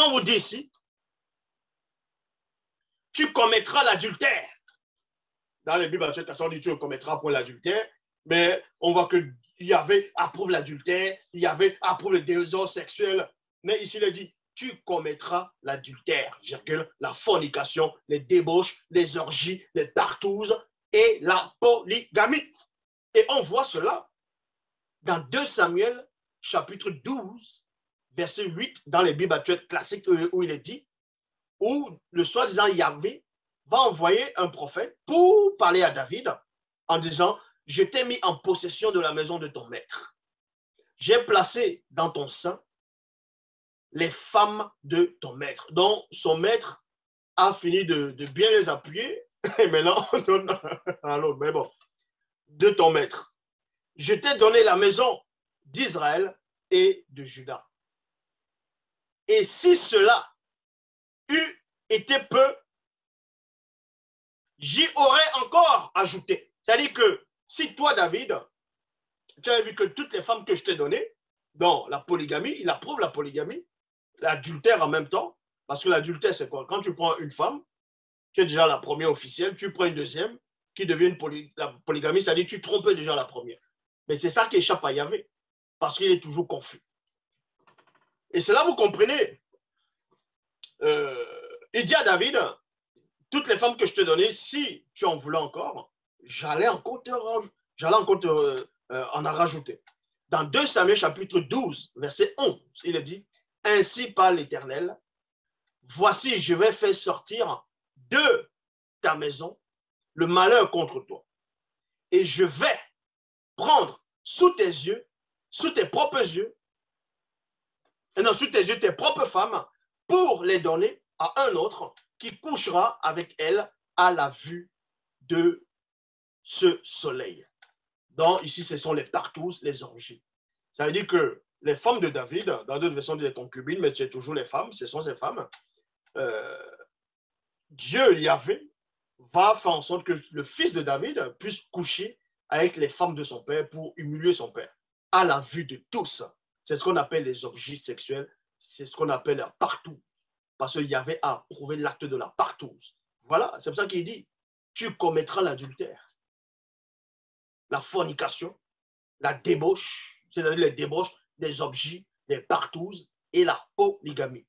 on vous dit ici, tu commettras l'adultère. Dans les Bibles, on dit tu commettras pour l'adultère, mais on voit que Yahvé approuve l'adultère, Yahvé approuve le désordre sexuel, mais ici il est dit, tu commettras l'adultère, la fornication, les débauches, les orgies, les partouzes et la polygamie. Et on voit cela dans 2 Samuel, chapitre 12, verset 8, dans les Bibles actuelles classiques, où il est dit, où le soi-disant Yahvé va envoyer un prophète pour parler à David en disant, je t'ai mis en possession de la maison de ton maître. J'ai placé dans ton sein les femmes de ton maître. Donc, son maître a fini de bien les appuyer. Et maintenant, on donne à l'autre. Mais bon, de ton maître. Je t'ai donné la maison d'Israël et de Juda. Et si cela eût été peu, j'y aurais encore ajouté. C'est-à-dire que si toi, David, tu as vu que toutes les femmes que je t'ai données, dans la polygamie, il approuve la polygamie, l'adultère en même temps, parce que l'adultère, c'est quoi? Quand tu prends une femme, qui est déjà la première officielle, tu prends une deuxième, qui devient la polygamie, c'est-à-dire que tu trompes déjà la première. Mais c'est ça qui échappe à Yahvé, parce qu'il est toujours confus. Et cela, vous comprenez. Il dit à David, toutes les femmes que je te donnais, si tu en voulais encore, j'allais encore en rajouter. Dans 2 Samuel chapitre 12, verset 11, il est dit, ainsi parle l'Éternel, voici, je vais faire sortir de ta maison le malheur contre toi. Et je vais prendre sous tes yeux, sous tes propres yeux, et non, sous tes yeux, tes propres femmes, pour les donner à un autre qui couchera avec elle à la vue de ce soleil. Donc, ici, ce sont les partouzes, les orgies. Ça veut dire que les femmes de David, dans d'autres versions, des concubines, mais c'est toujours les femmes, ce sont ces femmes. Dieu, Yahvé, va faire en sorte que le fils de David puisse coucher avec les femmes de son père pour humilier son père, à la vue de tous. C'est ce qu'on appelle les orgies sexuelles, c'est ce qu'on appelle la partouze, parce que Yahvé a approuvé l'acte de la partouze. Voilà, c'est pour ça qu'il dit, tu commettras l'adultère, la fornication, la débauche, c'est-à-dire les débauches, les orgies, les partouzes et la polygamie.